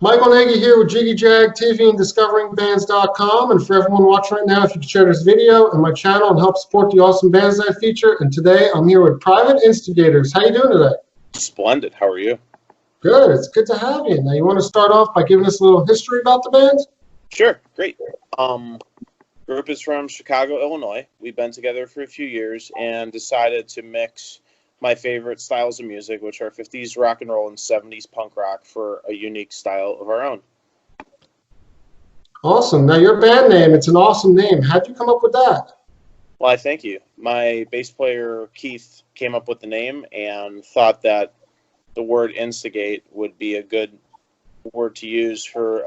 Michael Nagy here with Jiggy Jag TV and DiscoveringBands.com. And for everyone watching right now, if you could share this video and my channel and help support the awesome bands that I feature. And today I'm here with Private Instigators. How you doing today? Splendid. How are you? Good. It's good to have you. Now, you want to start off by giving us a little history about the band? Sure. Great. Group is from Chicago, Illinois. We've been together for a few years and decided to mix my favorite styles of music, which are 50s rock and roll and 70s punk rock, for a unique style of our own. Awesome. Now, your band name, it's an awesome name. How'd you come up with that? Well, I thank you. My bass player, Keith, came up with the name and thought that the word instigate would be a good word to use for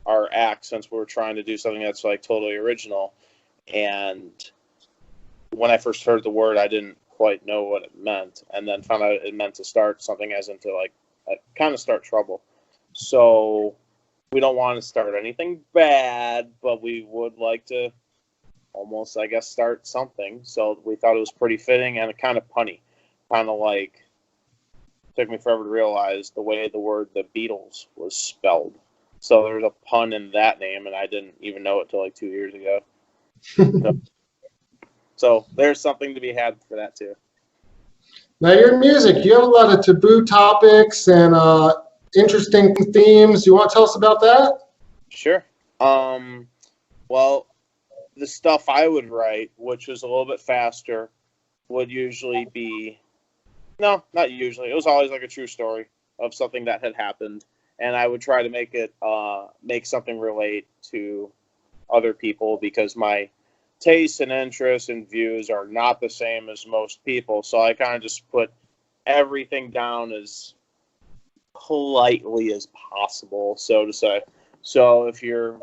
our act, since we're trying to do something that's like totally original. And when I first heard the word, I didn't quite know what it meant, and then found out it meant to start something, as in to kind of start trouble. So we don't want to start anything bad, but we would like to almost, I guess, start something. So we thought it was pretty fitting and kind of punny. Kind of like, took me forever to realize the way the word the Beatles was spelled. So there's a pun in that name, and I didn't even know it till like 2 years ago. So there's something to be had for that too. Now, your music, you have a lot of taboo topics and interesting themes. You want to tell us about that? Sure. Well, the stuff I would write, which was a little bit faster, would usually be, no, not usually. It was always like a true story of something that had happened, and I would try to make it make something relate to other people, because my tastes and interests and views are not the same as most people. So I kind of just put everything down as politely as possible, so to say. So if you're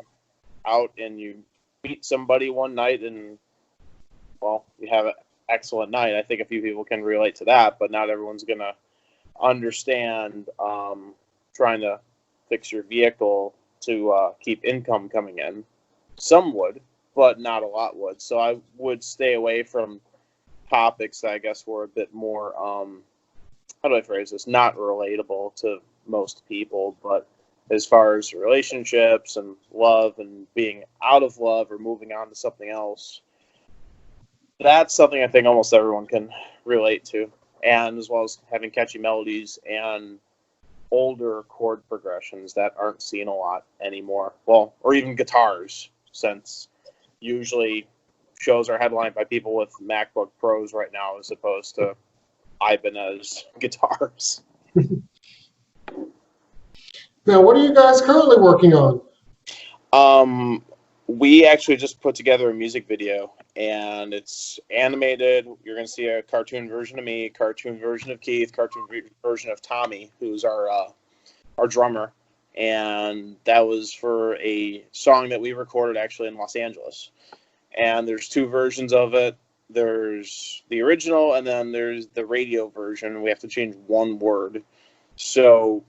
out and you meet somebody one night and, well, you have an excellent night, I think a few people can relate to that, but not everyone's going to understand trying to fix your vehicle to keep income coming in. Some would, but not a lot would. So I would stay away from topics that I guess were a bit more, how do I phrase this, not relatable to most people, but as far as relationships and love and being out of love or moving on to something else, that's something I think almost everyone can relate to. And as well as having catchy melodies and older chord progressions that aren't seen a lot anymore. Well, or even guitars, since usually shows are headlined by people with MacBook Pros right now, as opposed to Ibanez guitars. Now, what are you guys currently working on? We actually just put together a music video, and it's animated. You're going to see a cartoon version of me, cartoon version of Keith, cartoon version of Tommy, who's our drummer. And that was for a song that we recorded actually in Los Angeles. And there's two versions of it. There's the original, and then there's the radio version. We have to change one word. So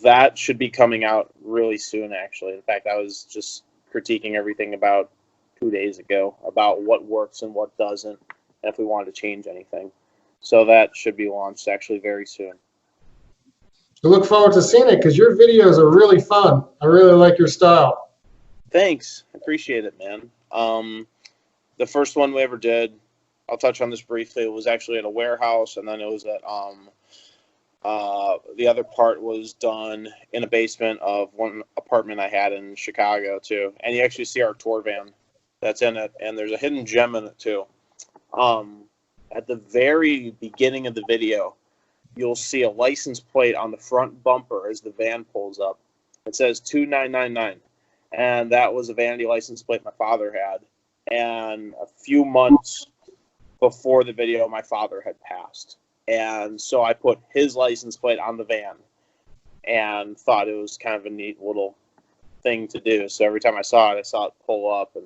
that should be coming out really soon, actually. In fact, I was just critiquing everything about 2 days ago about what works and what doesn't, and if we wanted to change anything. So that should be launched actually very soon. I look forward to seeing it, because your videos are really fun. I really like your style. Thanks. Appreciate it, man. The first one we ever did, I'll touch on this briefly, it was actually at a warehouse, and then it was at the other part was done in a basement of one apartment I had in Chicago too. And you actually see our tour van that's in it, and there's a hidden gem in it too. At the very beginning of the video, you'll see a license plate on the front bumper as the van pulls up. It says 2999, and that was a vanity license plate my father had. And a few months before the video, my father had passed. And so I put his license plate on the van and thought it was kind of a neat little thing to do. So every time I saw it pull up and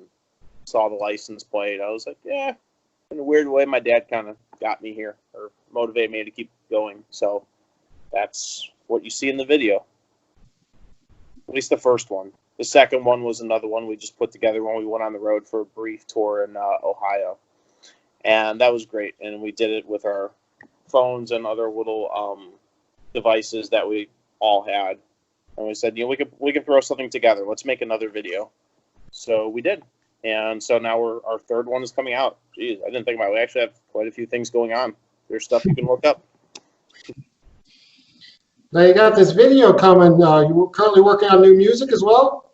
saw the license plate. I was like, yeah, in a weird way, my dad kind of got me here or motivated me to keep going. So that's what you see in the video. At least the first one. The second one was another one we just put together when we went on the road for a brief tour in Ohio. And that was great. And we did it with our phones and other little devices that we all had. And we said, we can throw something together. Let's make another video. So we did. And so now our third one is coming out. Jeez, I didn't think about it. We actually have quite a few things going on. There's stuff you can look up. Now you got this video coming. You're currently working on new music as well?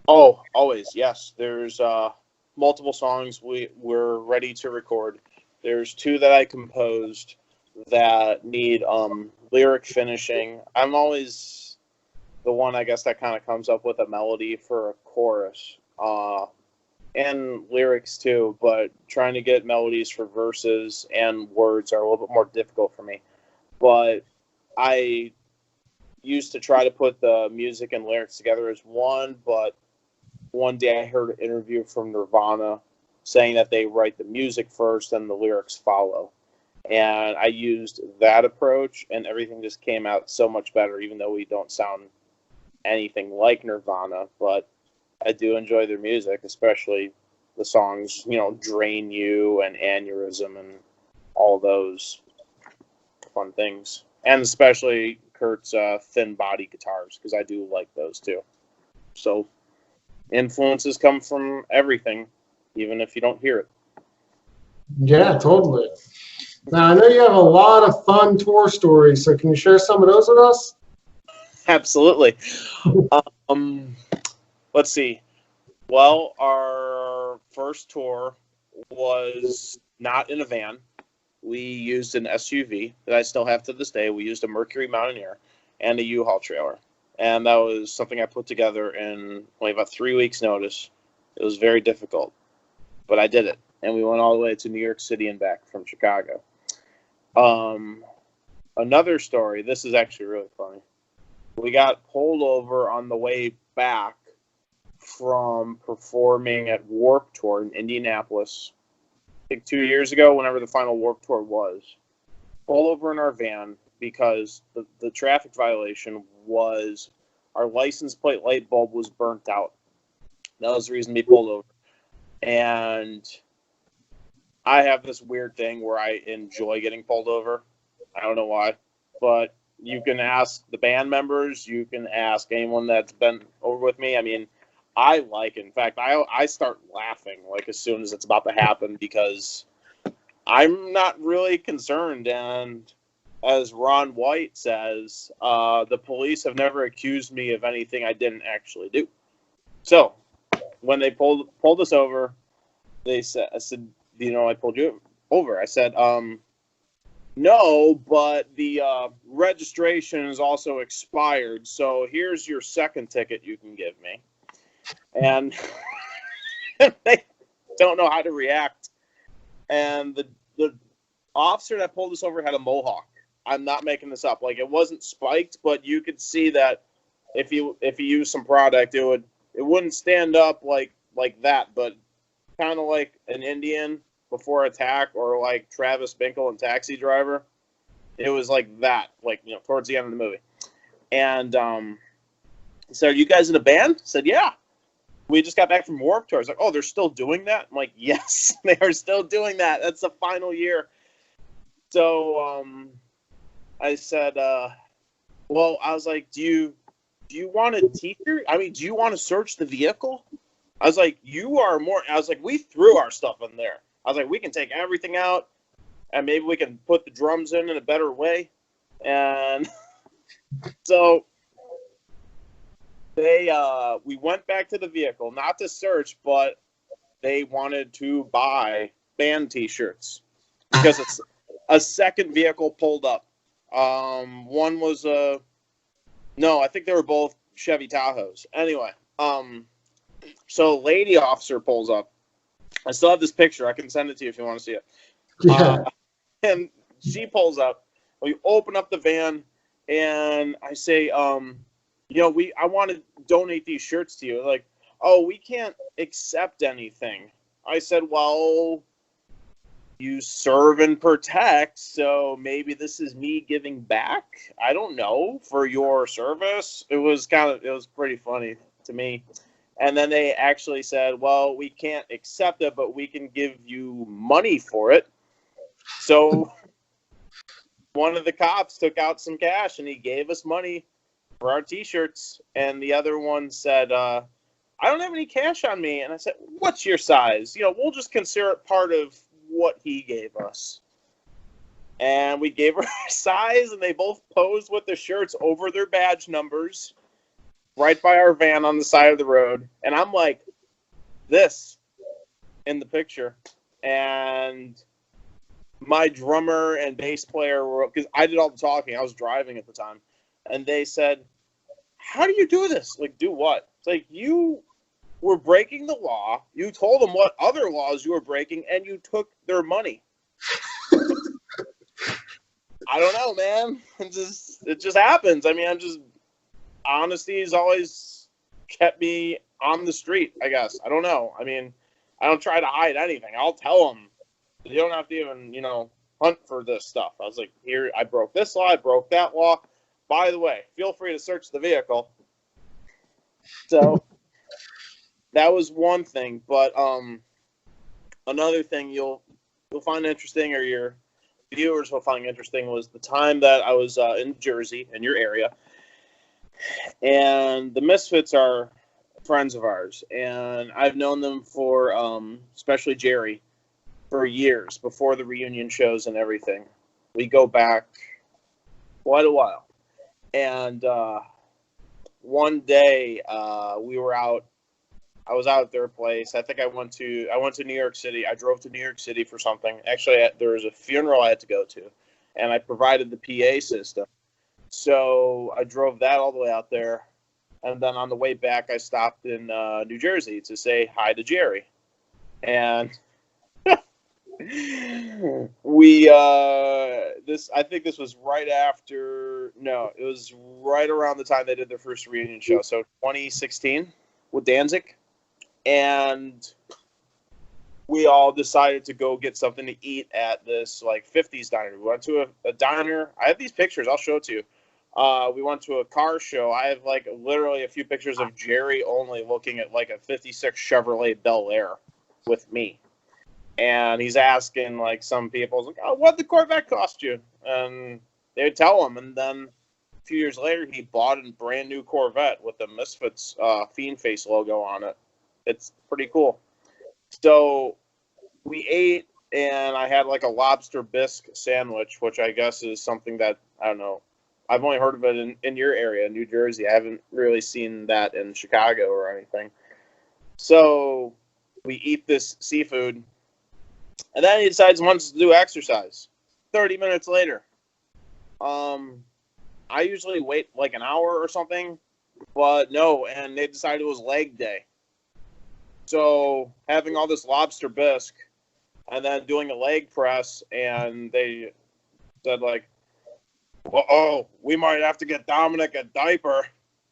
Oh, always, yes. There's multiple songs we're ready to record. There's 2 that I composed that need lyric finishing. I'm always the one, I guess, that kind of comes up with a melody for a chorus. And lyrics too, but trying to get melodies for verses and words are a little bit more difficult for me. But I used to try to put the music and lyrics together as one, but one day I heard an interview from Nirvana saying that they write the music first and the lyrics follow. And I used that approach, and everything just came out so much better, even though we don't sound anything like Nirvana. But I do enjoy their music, especially the songs, Drain You and Aneurysm and all those fun things. And especially Kurt's thin body guitars, because I do like those too. So influences come from everything, even if you don't hear it. Yeah, totally. Now, I know you have a lot of fun tour stories, so can you share some of those with us? Absolutely. Let's see. Well, our first tour was not in a van. We used an SUV that I still have to this day. We used a Mercury Mountaineer and a U-Haul trailer. And that was something I put together in only about 3 weeks' notice. It was very difficult, but I did it. And we went all the way to New York City and back from Chicago. Another story, this is actually really funny. We got pulled over on the way back from performing at Warped Tour in Indianapolis, I think 2 years ago, whenever the final Warped Tour was. Pulled over in our van because the traffic violation was our license plate light bulb was burnt out. That was the reason we pulled over. And I have this weird thing where I enjoy getting pulled over. I don't know why, but you can ask the band members. You can ask anyone that's been over with me. I mean, I like it. In fact, I start laughing like as soon as it's about to happen because I'm not really concerned. And as Ron White says, the police have never accused me of anything I didn't actually do. So when they pulled us over, I said, I pulled you over. I said, no, but the registration is also expired. So here's your second ticket you can give me. And they don't know how to react. And the officer that pulled us over had a mohawk. I'm not making this up. Like, it wasn't spiked, but you could see that if you use some product, it wouldn't stand up like that, but kind of like an Indian before attack, or like Travis Binkle in Taxi Driver. It was like that, towards the end of the movie. And he said, "Are you guys in a band?" I said, "Yeah. We just got back from Warped Tour." I was like, "Oh, they're still doing that?" I'm like, "Yes, they are still doing that. That's the final year." So I said, well, I was like, do you want a t-shirt? I mean, do you want to search the vehicle? I was like, we threw our stuff in there. I was like, we can take everything out and maybe we can put the drums in a better way. And so we went back to the vehicle, not to search, but they wanted to buy band t-shirts because it's a second vehicle pulled up. One was no, I think they were both Chevy Tahoes. Anyway, so lady officer pulls up. I still have this picture. I can send it to you if you want to see it. Yeah. And she pulls up. We open up the van, and I say, I want to donate these shirts to you. Like, oh, we can't accept anything. I said, well, you serve and protect, so maybe this is me giving back. I don't know, for your service. It was pretty funny to me. And then they actually said, well, we can't accept it, but we can give you money for it. So one of the cops took out some cash and he gave us money for our T-shirts. And the other one said, I don't have any cash on me. And I said, what's your size? We'll just consider it part of what he gave us. And we gave her our size, and they both posed with their shirts over their badge numbers right by our van on the side of the road. And I'm like, this in the picture. And my drummer and bass player were, because I did all the talking. I was driving at the time. And they said, how do you do this? Like, do what? It's like, you were breaking the law. You told them what other laws you were breaking, and you took their money. I don't know, man. It just happens. I mean, honesty has always kept me on the street, I guess. I don't know. I mean, I don't try to hide anything. I'll tell them. You don't have to even, hunt for this stuff. I was like, here, I broke this law, I broke that law. By the way, feel free to search the vehicle. So that was one thing. But another thing you'll find interesting, or your viewers will find interesting, was the time that I was in Jersey, in your area. And the Misfits are friends of ours. And I've known them for, especially Jerry, for years, before the reunion shows and everything. We go back quite a while. And one day we were out. I was out at their place. I think I went to New York City. I drove to New York City for something. Actually, there was a funeral I had to go to, and I provided the PA system. So I drove that all the way out there, and then on the way back, I stopped in New Jersey to say hi to Jerry. And I think this was right after, no, it was right around the time they did their first reunion show. So 2016 with Danzig. And we all decided to go get something to eat at this 50s diner. We went to a diner. I have these pictures. I'll show it to you. We went to a car show. I have literally a few pictures of Jerry only looking at a 56 Chevrolet Bel Air with me. And he's asking some people, oh, what'd the Corvette cost you? And they would tell him. And then a few years later, he bought a brand new Corvette with the Misfits Fiend Face logo on it. It's pretty cool. So we ate, and I had a lobster bisque sandwich, which I guess is something that, I don't know, I've only heard of it in your area, New Jersey. I haven't really seen that in Chicago or anything. So we eat this seafood, and then he decides he wants to do exercise. 30 minutes later. I usually wait an hour or something, but no, and they decided it was leg day. So having all this lobster bisque and then doing a leg press, and they said uh-oh, we might have to get Dominic a diaper.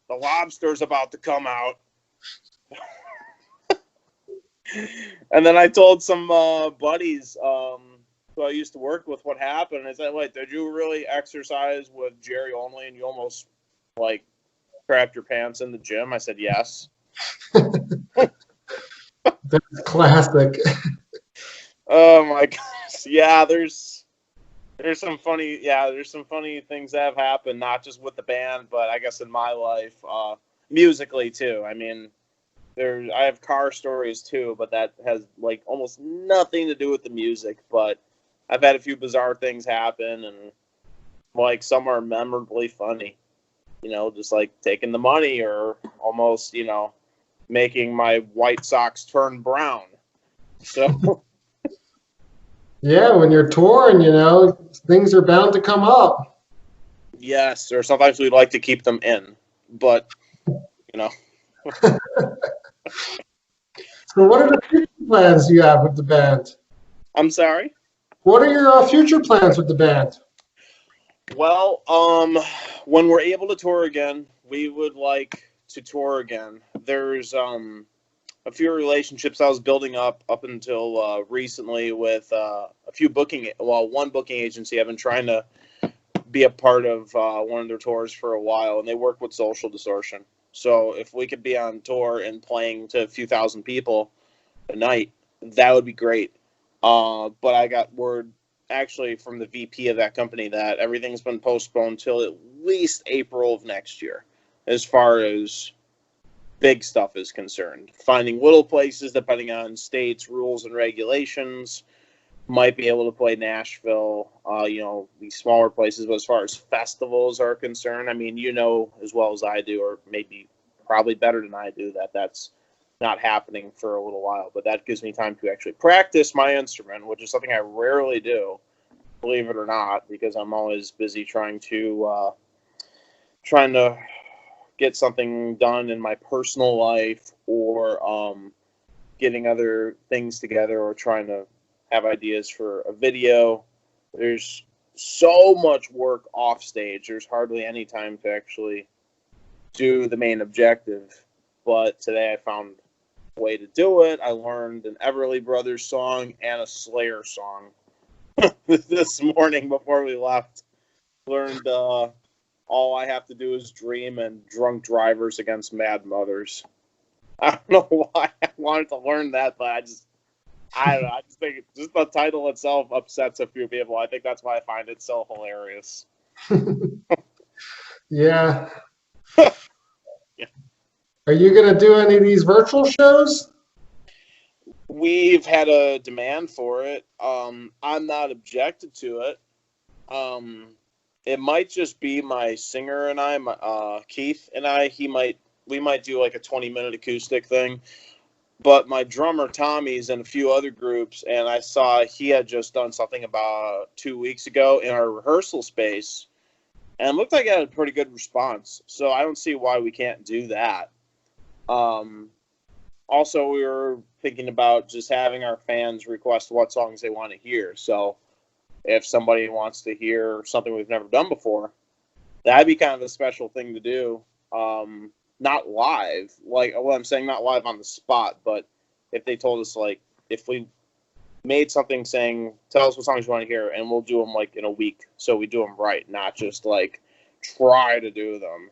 The lobster's about to come out. And then I told some buddies who I used to work with what happened. I said, wait, did you really exercise with Jerry only and you almost crapped your pants in the gym? I said, yes. That's classic. Oh my gosh. Yeah, there's some funny things that have happened, not just with the band, but I guess in my life, musically too. I mean, I have car stories too, but that has almost nothing to do with the music. But I've had a few bizarre things happen, and some are memorably funny. Just taking the money, or almost making my White Sox turn brown. So yeah, when you're touring, things are bound to come up. Yes, or sometimes we'd like to keep them in, but So what are the future plans you have with the band? I'm sorry? What are your future plans with the band? Well, when we're able to tour again, we would like to tour again. There's a few relationships I was building up until recently with one booking agency. I've been trying to be a part of one of their tours for a while, and they work with Social Distortion. So if we could be on tour and playing to a few thousand people a night, that would be great. But I got word actually from the VP of that company that everything's been postponed till at least April of next year. as far as big stuff is concerned. Finding little places, depending on states, rules, and regulations, might be able to play Nashville, these smaller places. But as far as festivals are concerned, I mean, you know as well as I do, or maybe probably better than I do, that that's not happening for a little while. But that gives me time to actually practice my instrument, which is something I rarely do, believe it or not, because I'm always busy trying to get something done in my personal life, or getting other things together, or trying to have ideas for a video. There's so much work off stage. There's hardly any time to actually do the main objective. But today I found a way to do it. I learned an Everly Brothers song and a Slayer song this morning before we left. Learned All I Have to Do Is Dream and Drunk Drivers Against Mad Mothers. I don't know why I wanted to learn that, but I don't know. I just think just the title itself upsets a few people. I think that's why I find it so hilarious. Yeah. Yeah. Are you going to do any of these virtual shows? We've had a demand for it. I'm not objected to it. It might just be my singer and I, Keith and I. We might do like a 20-minute acoustic thing. But my drummer, Tommy's in a few other groups, and I saw he had just done something about 2 weeks ago in our rehearsal space, and it looked like it had a pretty good response. So I don't see why we can't do that. Also, we were thinking about just having our fans request what songs they want to hear. So if somebody wants to hear something we've never done before, that'd be kind of a special thing to do. Not live, like what I'm saying, not live on the spot, but if they told us, like, if we made something saying, tell us what songs you want to hear, and we'll do them like in a week, so we do them right, not just like try to do them.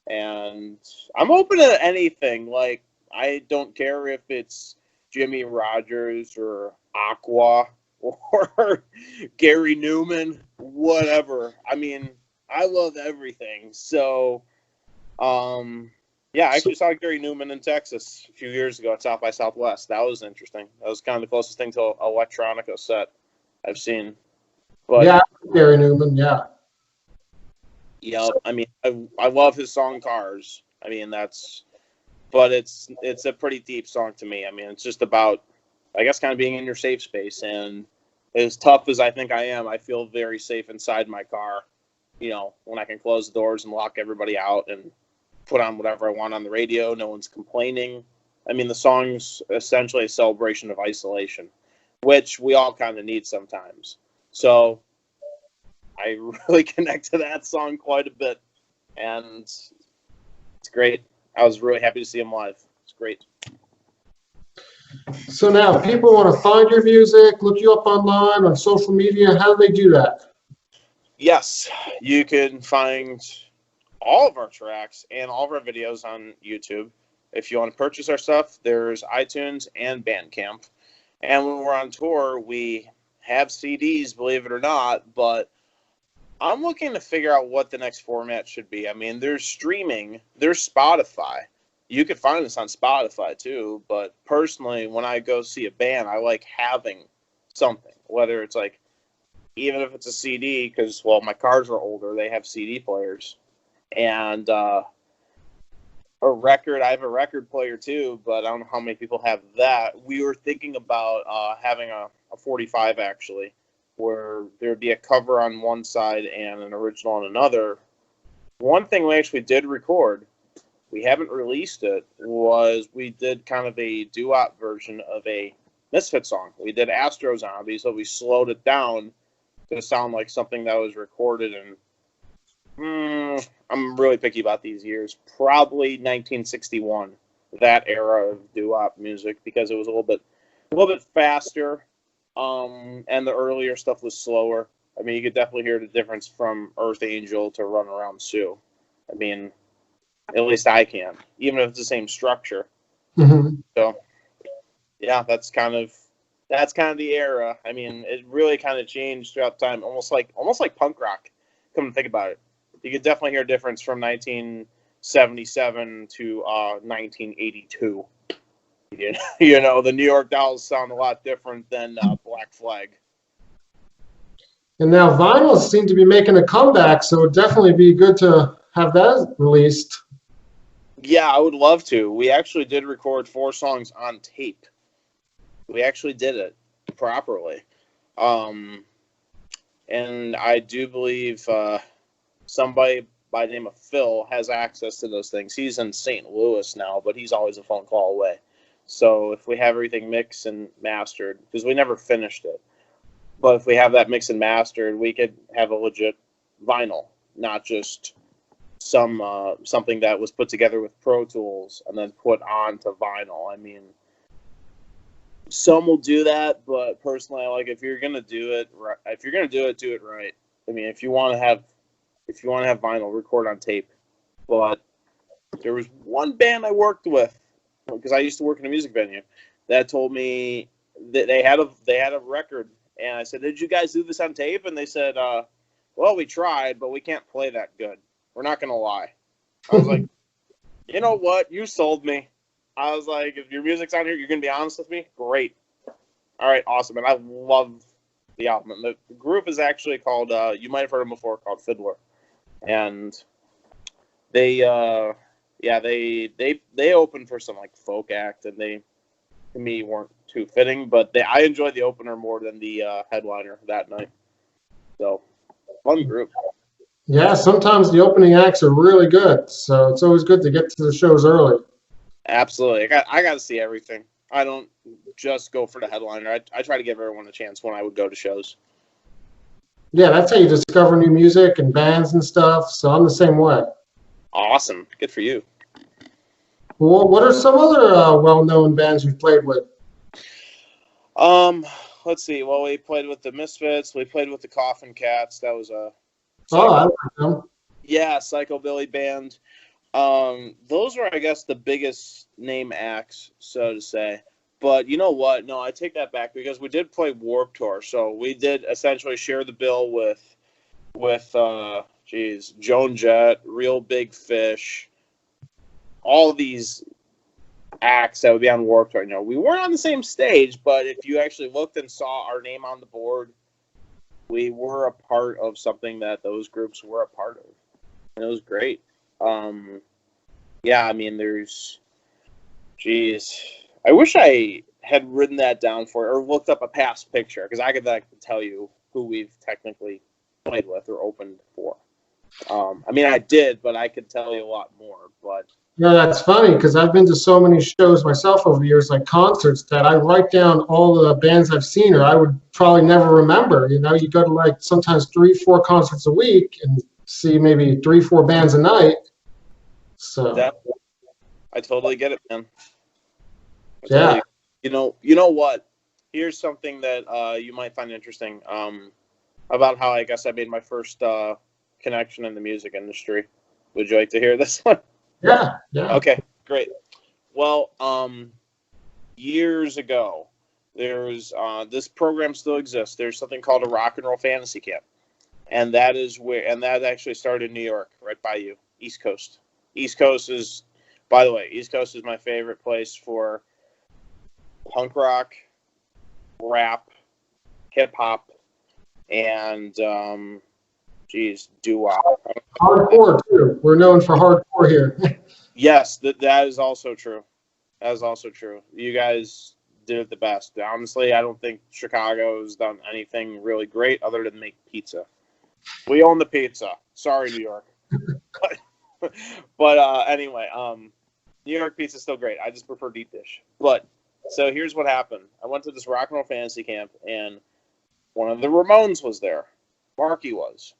And I'm open to anything. Like, I don't care if it's Jimmy Rogers or Aqua or Gary Newman, whatever. I mean, I love everything. So, I actually saw Gary Newman in Texas a few years ago at South by Southwest. That was interesting. That was kind of the closest thing to an electronica set I've seen. But Yeah, Gary Newman, yeah. Yeah, I mean, I love his song Cars. I mean, but it's a pretty deep song to me. I mean, it's just about, I guess, kind of being in your safe space. And as tough as I think I am, I feel very safe inside my car, when I can close the doors and lock everybody out and put on whatever I want on the radio. No one's complaining. I mean, the song's essentially a celebration of isolation, which we all kind of need sometimes. So I really connect to that song quite a bit, and it's great. I was really happy to see him live. It's great. So now, if people want to find your music, look you up online on social media, how do they do that? Yes, you can find all of our tracks and all of our videos on YouTube. If you want to purchase our stuff, there's iTunes and Bandcamp. And when we're on tour, we have CDs, believe it or not, but I'm looking to figure out what the next format should be. I mean, there's streaming, there's Spotify. You could find us on Spotify too, but personally, when I go see a band, I like having something, whether it's like, even if it's a CD, because, well, my cars are older, they have CD players. And a record, I have a record player too, but I don't know how many people have that. We were thinking about having a 45, actually, where there would be a cover on one side and an original on another. One thing we actually did record, we haven't released it, was we did kind of a doo-wop version of a Misfits song. We did Astro Zombie, so we slowed it down to sound like something that was recorded in, I'm really picky about these years, probably 1961, that era of doo-wop music, because it was a little bit faster, and the earlier stuff was slower. I mean, you could definitely hear the difference from Earth Angel to Run Around Sue. I mean, at least I can, even if it's the same structure. Mm-hmm. So, yeah, that's kind of the era. I mean, it really kind of changed throughout time, almost like punk rock. Come to think about it, you could definitely hear a difference from 1960 '77 to 1982. You know, the New York Dolls sound a lot different than Black Flag. And now vinyls seem to be making a comeback, so it would definitely be good to have that released. Yeah, I would love to. We actually did record 4 songs on tape. We actually did it properly. And I do believe somebody by the name of Phil has access to those things. He's in St. Louis now, but he's always a phone call away. So if we have everything mixed and mastered, because we never finished it, but if we have that mixed and mastered, we could have a legit vinyl, not just something that was put together with Pro Tools and then put onto vinyl. I mean, some will do that, but personally, I like if you're gonna do it right. If you're gonna do it right. I mean, if you want to have vinyl, record on tape. But there was one band I worked with, because I used to work in a music venue, that told me that they had a record, and I said, "Did you guys do this on tape?" And they said, "Well, we tried, but we can't play that good. We're not gonna lie." I was like, "You know what? You sold me." I was like, "If your music's on here, you're gonna be honest with me. Great. All right, awesome." And I love the album. And the group is actually called, you might have heard them before, called Fiddler, and they opened for some like folk act, and they to me weren't too fitting, but I enjoyed the opener more than the headliner that night. So fun group. Yeah, sometimes the opening acts are really good, so it's always good to get to the shows early. Absolutely. I got to see everything. I don't just go for the headliner. I try to give everyone a chance when I would go to shows. Yeah, that's how you discover new music and bands and stuff, so I'm the same way. Awesome. Good for you. Well, what are some other well-known bands you've played with? Let's see. Well, we played with the Misfits. We played with the Coffin Cats. That was a I like them. Yeah, psychobilly band. Those were, I guess, the biggest name acts, so to say. But you know what? No, I take that back, because we did play Warped Tour, so we did essentially share the bill with Joan Jett, Real Big Fish, all these acts that would be on Warped Tour. You know, we weren't on the same stage, but if you actually looked and saw our name on the board, we were a part of something that those groups were a part of, and it was great. Yeah, I mean, I wish I had written that down or looked up a past picture, because I could tell you who we've technically played with or opened for. I mean, I did, but I could tell you a lot more. But Yeah, that's funny, because I've been to so many shows myself over the years, like concerts, that I write down all the bands I've seen, or I would probably never remember. You know, you go to like sometimes 3-4 concerts a week and see maybe 3-4 bands a night. So I totally get it, man. Yeah. You know what? Here's something that you might find interesting about how I guess I made my first connection in the music industry. Would you like to hear this one? Yeah. Okay, great. Well, years ago, there's this program still exists. There's something called a rock and roll fantasy camp, and that actually started in New York, right by you, East Coast. East Coast is my favorite place for punk rock, rap, hip hop, and doo-wop. Hardcore too. We're known for hardcore here. Yes, that is also true. That is also true. You guys did it the best. Honestly, I don't think Chicago has done anything really great other than make pizza. We own the pizza. Sorry, New York. But anyway, New York pizza is still great. I just prefer deep dish. But so here's what happened. I went to this rock and roll fantasy camp, and one of the Ramones was there. Marky was.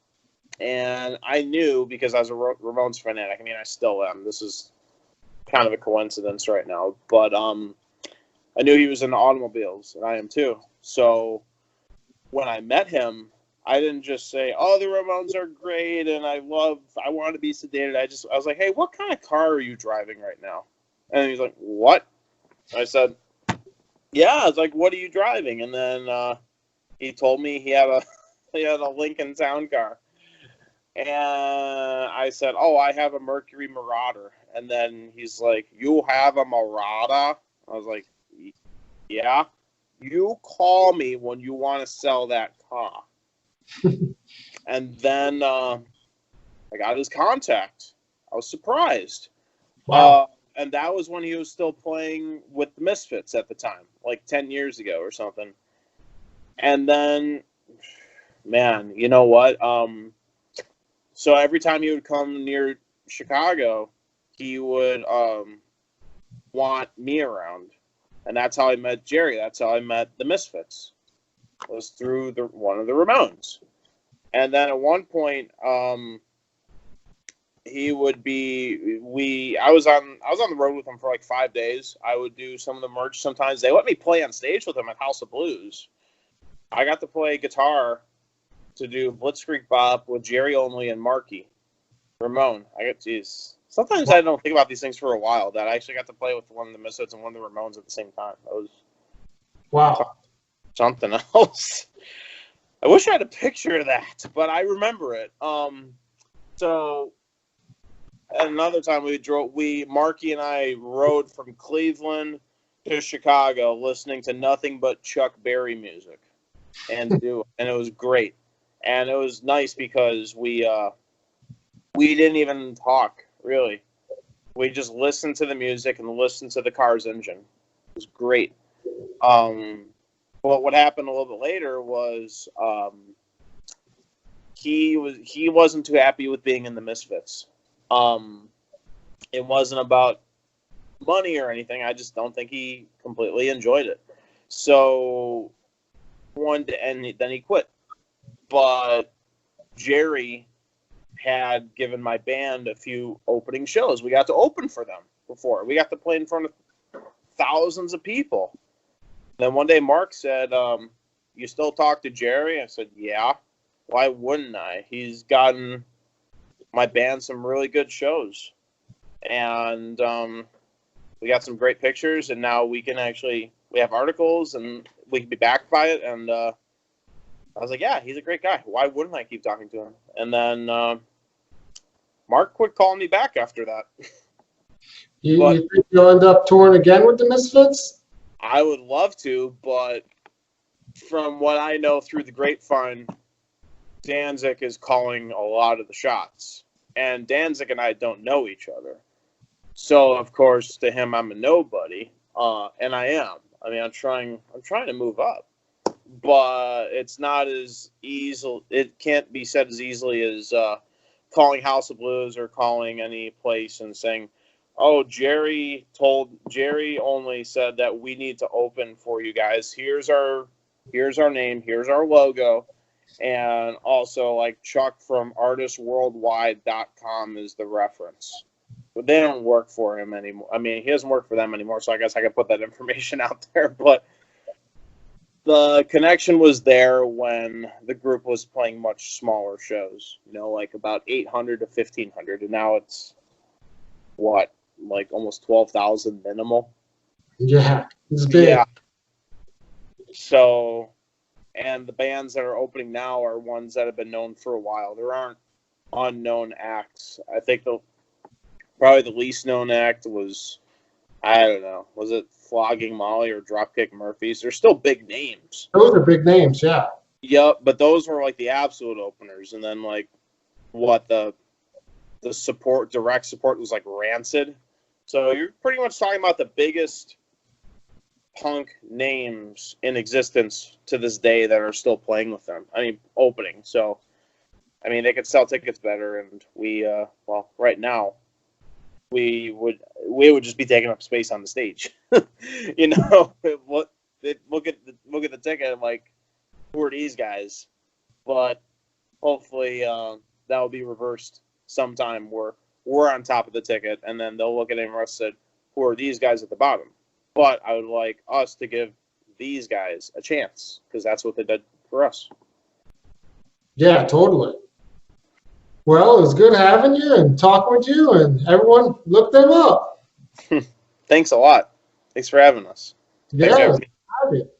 And I knew, because I was a Ramones fanatic. I mean, I still am. This is kind of a coincidence right now. But I knew he was into automobiles, and I am too. So when I met him, I didn't just say, "Oh, the Ramones are great, and I want to be sedated." I was like, "Hey, what kind of car are you driving right now?" And he's like, "What?" I said, "Yeah." I was like, "What are you driving?" And then he told me he had a Lincoln Town Car. And I said, "Oh, I have a Mercury Marauder." And then he's like, "You have a Marauder?" I was like, "Yeah." "You call me when you want to sell that car." And then I got his contact. I was surprised. Wow. And that was when he was still playing with the Misfits at the time, like 10 years ago or something. And then, man, you know what? So every time he would come near Chicago, he would want me around. And that's how I met Jerry. That's how I met the Misfits. It was through one of the Ramones. And then at one point, he would be. I was on the road with him for like 5 days. I would do some of the merch. Sometimes they let me play on stage with him at House of Blues. I got to play guitar to do Blitzkrieg Bop with Jerry Only and Marky Ramone. Sometimes I don't think about these things for a while. That I actually got to play with one of the Misfits and one of the Ramones at the same time. That was something else. I wish I had a picture of that, but I remember it. So another time Marky and I rode from Cleveland to Chicago listening to nothing but Chuck Berry music. And it was great. And it was nice because we didn't even talk, really. We just listened to the music and listened to the car's engine. It was great. But what happened a little bit later was he wasn't too happy with being in the Misfits. It wasn't about money or anything. I just don't think he completely enjoyed it. So then he quit. But Jerry had given my band a few opening shows. We got to open for them before. We got to play in front of thousands of people. Then one day Mark said, "You still talk to Jerry?" I said, "Yeah. Why wouldn't I? He's gotten my band some really good shows." And we got some great pictures, and now we have articles, and we can be backed by it. And I was like, "Yeah, he's a great guy. Why wouldn't I keep talking to him?" And then Mark quit calling me back after that. You think you'll end up touring again with the Misfits? I would love to, but from what I know through the grapevine, Danzig is calling a lot of the shots. And Danzig and I don't know each other. So, of course, to him, I'm a nobody. And I am. I mean, I'm trying to move up. But it's not as easy. It can't be said as easily as calling House of Blues or calling any place and saying, "Oh, Jerry only said that we need to open for you guys. Here's our name, here's our logo." And also, like, Chuck from artistworldwide.com is the reference. But they don't work for him anymore. I mean, he doesn't work for them anymore, so I guess I could put that information out there. But the connection was there when the group was playing much smaller shows, like about 800 to 1,500. And now it's, what, like almost 12,000 minimal? Yeah, it's big. Yeah. So, and the bands that are opening now are ones that have been known for a while. There aren't unknown acts. I think probably the least known act was, I don't know, was it Flogging Molly or Dropkick Murphys? They're still big names. Those are big names, yeah. Yep, but those were like the absolute openers. And then like what the direct support was like Rancid. So you're pretty much talking about the biggest punk names in existence to this day that are still playing with them. I mean, opening. So, I mean, they could sell tickets better, and right now, we would just be taking up space on the stage. Look at the ticket and like, who are these guys? But hopefully that will be reversed sometime where we're on top of the ticket, and then they'll look at it and us and say, who are these guys at the bottom? But I would like us to give these guys a chance, because that's what they did for us. Yeah, totally. Well, it was good having you and talking with you, and everyone look them up. Thanks a lot. Thanks for having us. Yeah, Thanks, have it.